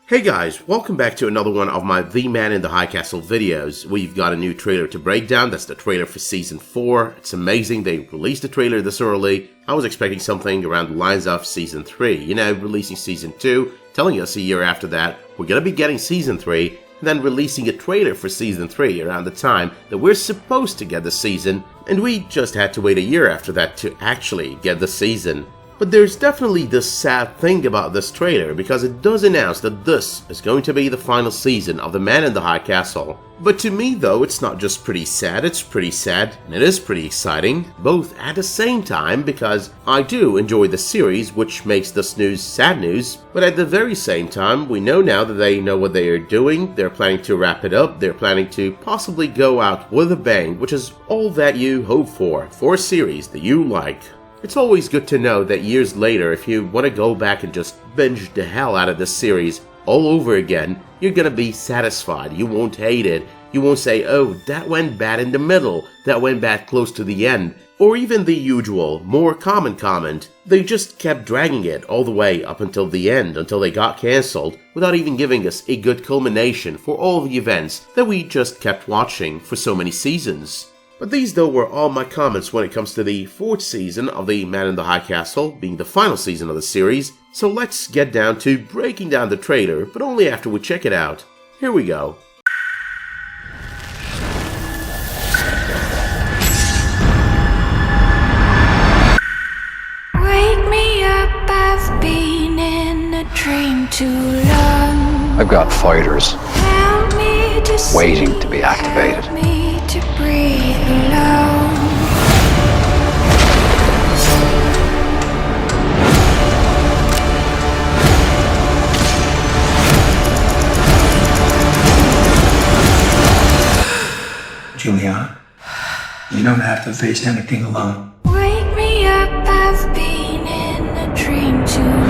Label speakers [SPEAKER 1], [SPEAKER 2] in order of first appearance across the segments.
[SPEAKER 1] Hey guys, welcome back to another one of my The Man in the High Castle videos. We've got a new trailer to break down. That's the trailer for Season 4. It's amazing they released the trailer this early. I was expecting something around the lines of Season 3. You know, releasing Season 2, telling us a year after that we're gonna be getting Season 3, and then releasing a trailer for Season 3 around the time that we're supposed to get the season, and we just had to wait a year after that to actually get the season. But there's definitely this sad thing about this trailer because it does announce that this is going to be the final season of The Man in the High Castle. But to me though, it's not just pretty sad, it's pretty sad and it is pretty exciting, both at the same time, because I do enjoy the series, which makes this news sad news, but at the very same time we know now that they know what they are doing, they're planning to wrap it up, they're planning to possibly go out with a bang, which is all that you hope for a series that you like. It's always good to know that years later, if you want to go back and just binge the hell out of this series all over again, you're gonna be satisfied. You won't hate it. You won't say, oh, that went bad in the middle, that went bad close to the end, or even the usual, more common comment. They just kept dragging it all the way up until the end, until they got cancelled, without even giving us a good culmination for all the events that we just kept watching for so many seasons. But these though were all my comments when it comes to the 4th season of The Man in the High Castle, being the final season of the series, so let's get down to breaking down the trailer, but only after we check it out. Here we go.
[SPEAKER 2] Wake me up, I've been in a dream too long.
[SPEAKER 3] I've got fighters
[SPEAKER 2] Help me to
[SPEAKER 3] waiting
[SPEAKER 2] sleep,
[SPEAKER 3] to be activated.
[SPEAKER 2] help me to breathe alone.
[SPEAKER 4] Julianna, you don't have to face anything alone.
[SPEAKER 2] Wake me up, I've been in a dream too long.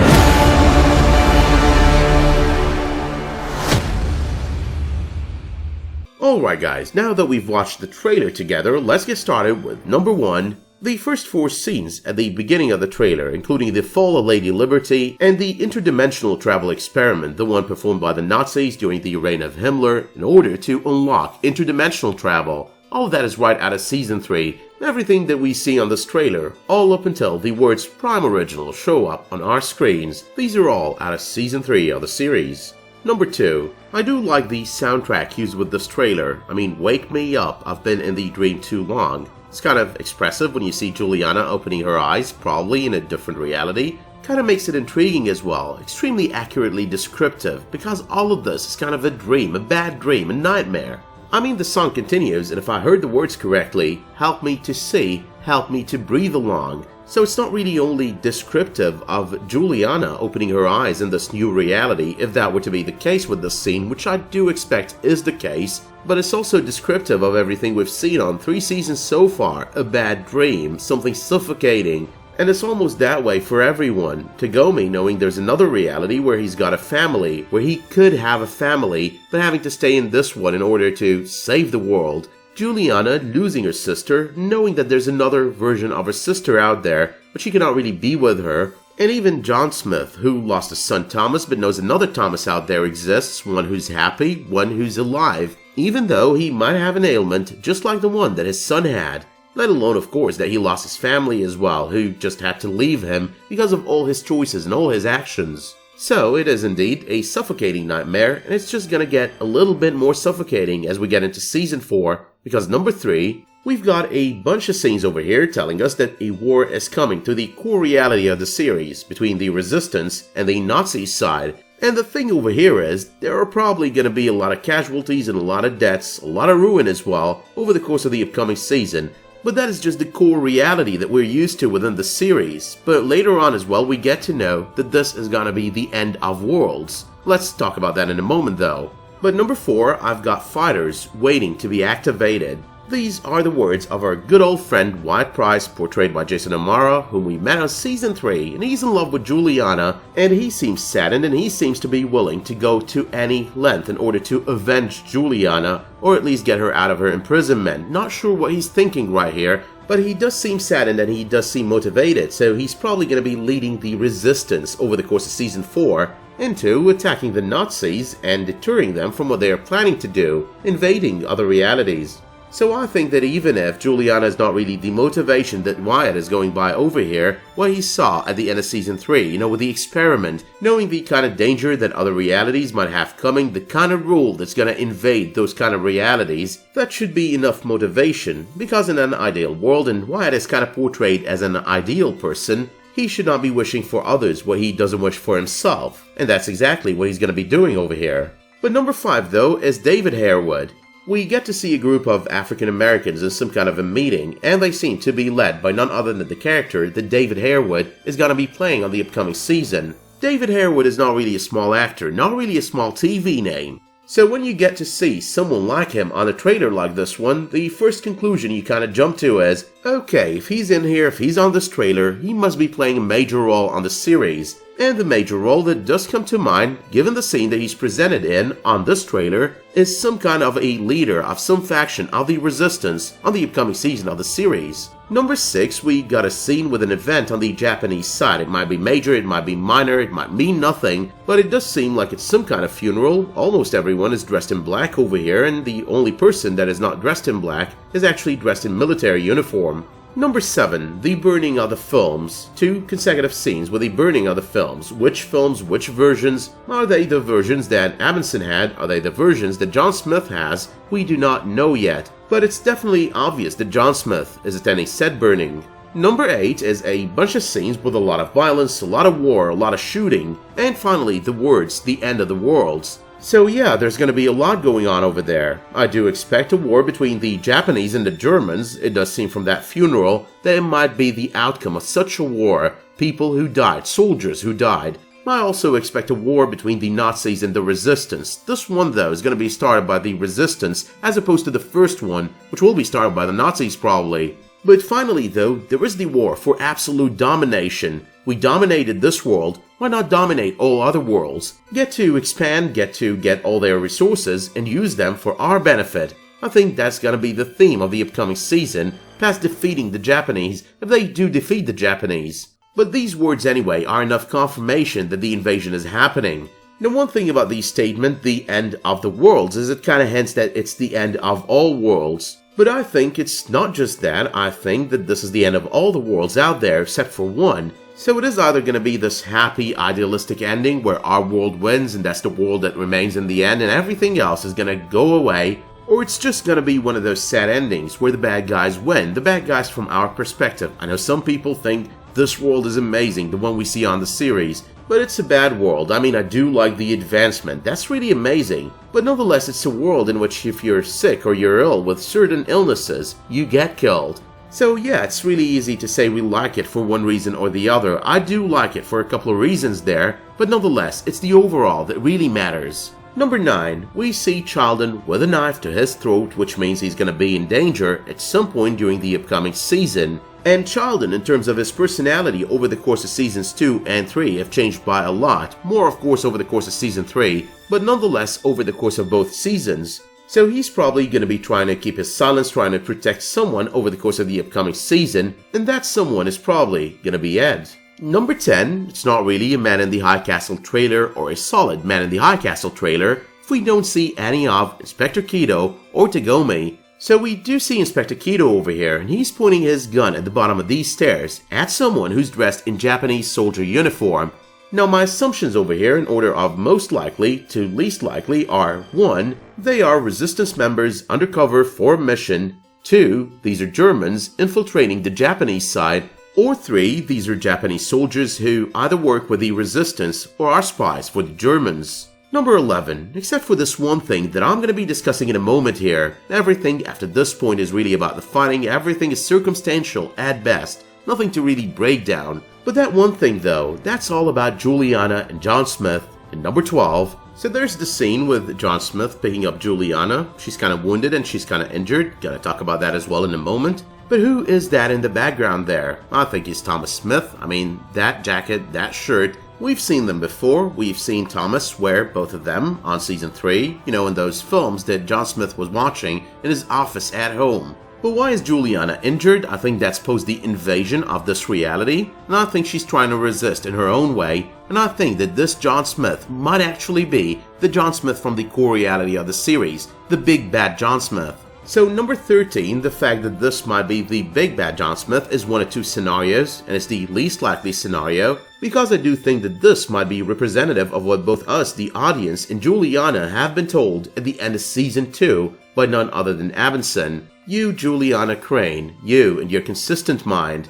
[SPEAKER 1] Alright guys, now that we've watched the trailer together, let's get started with number 1. The first 4 scenes at the beginning of the trailer, including the fall of Lady Liberty and the interdimensional travel experiment, the one performed by the Nazis during the reign of Himmler in order to unlock interdimensional travel. All of that is right out of Season 3, and everything that we see on this trailer, all up until the words Prime Original show up on our screens, these are all out of Season 3 of the series. Number 2. I do like the soundtrack used with this trailer. I mean, Wake Me Up, I've been in the dream too long. It's kind of expressive when you see Julianna opening her eyes, probably in a different reality. Kind of makes it intriguing as well, extremely accurately descriptive, because all of this is kind of a dream, a bad dream, a nightmare. I mean, the song continues, and if I heard the words correctly, help me to see, help me to breathe along. So it's not really only descriptive of Julianna opening her eyes in this new reality, if that were to be the case with this scene, which I do expect is the case, but it's also descriptive of everything we've seen on 3 seasons so far, a bad dream, something suffocating. And it's almost that way for everyone. Tagomi knowing there's another reality where he's got a family, where he could have a family, but having to stay in this one in order to save the world. Julianna losing her sister, knowing that there's another version of her sister out there, but she cannot really be with her. And even John Smith, who lost his son Thomas but knows another Thomas out there exists, one who's happy, one who's alive, even though he might have an ailment just like the one that his son had. Let alone, of course, that he lost his family as well, who just had to leave him because of all his choices and all his actions. So it is indeed a suffocating nightmare, and it's just gonna get a little bit more suffocating as we get into Season 4, because number 3, we've got a bunch of scenes over here telling us that a war is coming to the core reality of the series between the Resistance and the Nazi side. And the thing over here is, there are probably gonna be a lot of casualties and a lot of deaths, a lot of ruin as well, over the course of the upcoming season. But that is just the core reality that we're used to within the series. But later on as well, we get to know that this is gonna be the end of worlds. Let's talk about that in a moment though. But number 4, I've got fighters waiting to be activated. These are the words of our good old friend Wyatt, portrayed by Jason O'Mara, whom we met on Season 3, and he's in love with Julianna, and he seems saddened and he seems to be willing to go to any length in order to avenge Julianna, or at least get her out of her imprisonment. Not sure what he's thinking right here, But he does seem saddened and he does seem motivated, so he's probably going to be leading the resistance over the course of Season 4 into attacking the Nazis and deterring them from what they are planning to do, invading other realities. So I think that even if Julianna is not really the motivation that Wyatt is going by over here, what he saw at the end of Season 3, with the experiment, knowing the kind of danger that other realities might have coming, the kind of rule that's going to invade those kind of realities, that should be enough motivation, because in an ideal world, and Wyatt is kind of portrayed as an ideal person, he should not be wishing for others what he doesn't wish for himself, and that's exactly what he's going to be doing over here. But number 5 though is David Harewood. We get to see a group of African Americans in some kind of a meeting, and they seem to be led by none other than the character that David Harewood is going to be playing on the upcoming season. David Harewood is not really a small actor, not really a small TV name. So when you get to see someone like him on a trailer like this one, the first conclusion you kind of jump to is, okay, if he's in here, if he's on this trailer, he must be playing a major role on the series. And the major role that does come to mind, given the scene that he's presented in on this trailer, is some kind of a leader of some faction of the Resistance on the upcoming season of the series. Number 6, we got a scene with an event on the Japanese side. It might be major, it might be minor, it might mean nothing, but it does seem like it's some kind of funeral. Almost everyone is dressed in black over here, and the only person that is not dressed in black is actually dressed in military uniform. Number 7, the burning of the films. 2 consecutive scenes with the burning of the films. Which films, which versions? Are they the versions that Amundsen had? Are they the versions that John Smith has? We do not know yet, but it's definitely obvious that John Smith is attending said burning. Number 8 is a bunch of scenes with a lot of violence, a lot of war, a lot of shooting, and finally the words, the end of the worlds. So yeah, there's going to be a lot going on over there. I do expect a war between the Japanese and the Germans. It does seem from that funeral that it might be the outcome of such a war. People who died, soldiers who died. I also expect a war between the Nazis and the Resistance. This one though is going to be started by the Resistance as opposed to the first one, which will be started by the Nazis probably. But finally though, there is the war for absolute domination. We dominated this world, why not dominate all other worlds? Get to expand, get to get all their resources and use them for our benefit. I think that's gonna be the theme of the upcoming season, past defeating the Japanese, if they do defeat the Japanese. But these words anyway are enough confirmation that the invasion is happening. Now one thing about the statement, the end of the worlds, is it kinda hints that it's the end of all worlds. But I think it's not just that, I think that this is the end of all the worlds out there except for one. So it is either going to be this happy, idealistic ending where our world wins and that's the world that remains in the end and everything else is going to go away, or it's just going to be one of those sad endings where the bad guys win, the bad guys from our perspective. I know some people think this world is amazing, the one we see on the series, but it's a bad world. I mean, I do like the advancement, that's really amazing, but nonetheless it's a world in which if you're sick or you're ill with certain illnesses, you get killed. So yeah, it's really easy to say we like it for one reason or the other. I do like it for a couple of reasons there, but nonetheless, it's the overall that really matters. Number 9, we see Childan with a knife to his throat, which means he's going to be in danger at some point during the upcoming season. And Childan, in terms of his personality over the course of seasons 2 and 3, have changed by a lot. More of course over the course of season 3, but nonetheless over the course of both seasons. So he's probably going to be trying to keep his silence, trying to protect someone over the course of the upcoming season, and that someone is probably going to be Ed. Number 10, it's not really a Man in the High Castle trailer or a solid Man in the High Castle trailer if we don't see any of Inspector Kido or Tagomi. So we do see Inspector Kido over here, and he's pointing his gun at the bottom of these stairs at someone who's dressed in Japanese soldier uniform. Now my assumptions over here in order of most likely to least likely are 1. They are resistance members undercover for a mission, 2. These are Germans infiltrating the Japanese side, or 3. These are Japanese soldiers who either work with the resistance or are spies for the Germans. Number 11, except for this one thing that I'm going to be discussing in a moment here, everything after this point is really about the fighting, everything is circumstantial at best, nothing to really break down. But that one thing though, that's all about Julianna and John Smith in number 12. So there's the scene with John Smith picking up Julianna. She's kind of wounded and she's kind of injured. Gonna talk about that as well in a moment. But who is that in the background there? I think it's Thomas Smith. I mean, that jacket, that shirt, we've seen them before. We've seen Thomas wear both of them on season 3, in those films that John Smith was watching in his office at home. But why is Julianna injured? I think that's post the invasion of this reality, and I think she's trying to resist in her own way, and I think that this John Smith might actually be the John Smith from the core reality of the series, the big bad John Smith. So number 13, the fact that this might be the big bad John Smith is one of two scenarios, and it's the least likely scenario, because I do think that this might be representative of what both us, the audience, and Julianna have been told at the end of Season 2 by none other than Abinson. You, Julianna Crane, you and your consistent mind.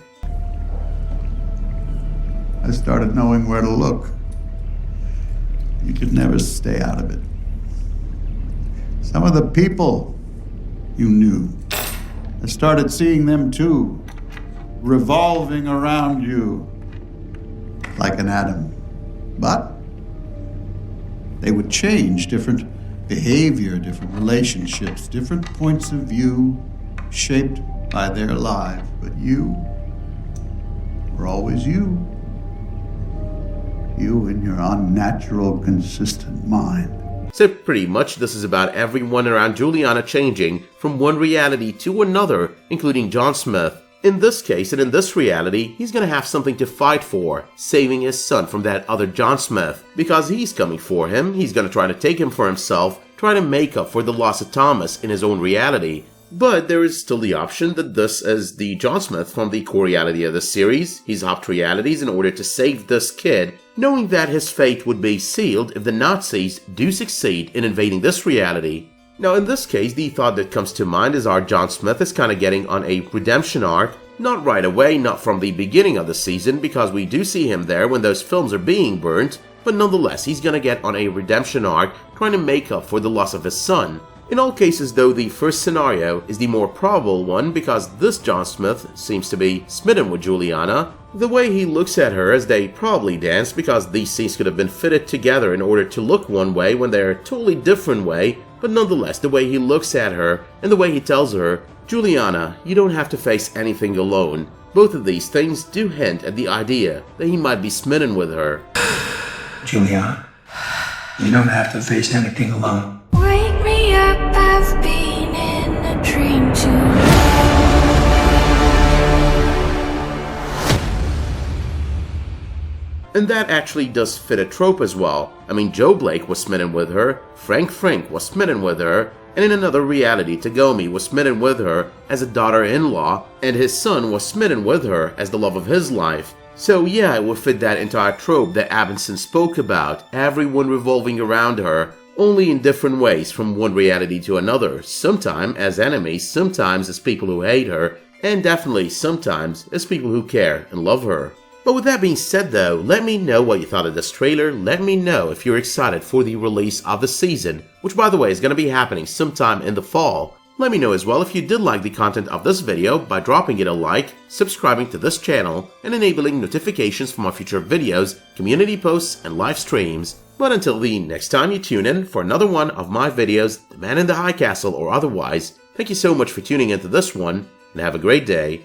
[SPEAKER 3] I started knowing where to look. You could never stay out of it. Some of the people you knew, I started seeing them too, revolving around you like an atom. But they would change, different behavior, different relationships, different points of view shaped by their lives. But you were always you. You and your unnatural, consistent mind.
[SPEAKER 1] So pretty much this is about everyone around Julianna changing from one reality to another, including John Smith. In this case and in this reality, he's gonna have something to fight for, saving his son from that other John Smith. Because he's coming for him, he's gonna try to take him for himself, try to make up for the loss of Thomas in his own reality. But there is still the option that this is the John Smith from the core reality of the series. He's hopped realities in order to save this kid, knowing that his fate would be sealed if the Nazis do succeed in invading this reality. Now in this case, the thought that comes to mind is our John Smith is kind of getting on a redemption arc. Not right away, not from the beginning of the season, because we do see him there when those films are being burnt, but nonetheless he's gonna get on a redemption arc trying to make up for the loss of his son. In all cases though, the first scenario is the more probable one because this John Smith seems to be smitten with Julianna. The way he looks at her as they probably dance, because these scenes could have been fitted together in order to look one way when they're a totally different way, but nonetheless the way he looks at her and the way he tells her, Julianna, you don't have to face anything alone. Both of these things do hint at the idea that he might be smitten with her.
[SPEAKER 4] Julianna, you don't have to face anything alone.
[SPEAKER 2] Wake me up, I've been in a dream too long.
[SPEAKER 1] And that actually does fit a trope as well. I mean, Joe Blake was smitten with her, Frink was smitten with her, and in another reality, Tagomi was smitten with her as a daughter-in-law, and his son was smitten with her as the love of his life. So yeah, it would fit that entire trope that Abinson spoke about, everyone revolving around her, only in different ways from one reality to another, sometimes as enemies, sometimes as people who hate her, and definitely sometimes as people who care and love her. But with that being said though, let me know what you thought of this trailer, let me know if you're excited for the release of the season, which by the way is going to be happening sometime in the fall. Let me know as well if you did like the content of this video by dropping it a like, subscribing to this channel, and enabling notifications for my future videos, community posts, and live streams. But until the next time you tune in for another one of my videos, The Man in the High Castle or otherwise, thank you so much for tuning into this one, and have a great day.